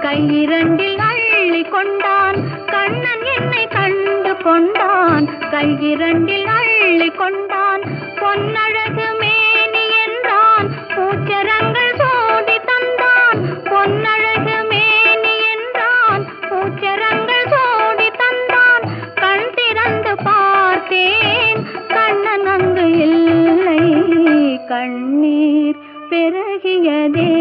கையிரண்டில் அள்ளி கொண்டான் கண்ணன் என்னை கண்டு கொண்டான் கையிரண்டில் அள்ளி கொண்டான் பொன்னழகு மேனி என்றான் பூச்சரங்கள் சோடி தந்தான் பொன்னழகு மேனி என்றான் பூச்சரங்கள் சோடி தந்தான் கண் திறந்து பார்த்தேன் கண்ணன் அங்கு இல்லை கண்ணீர் பெருகியதே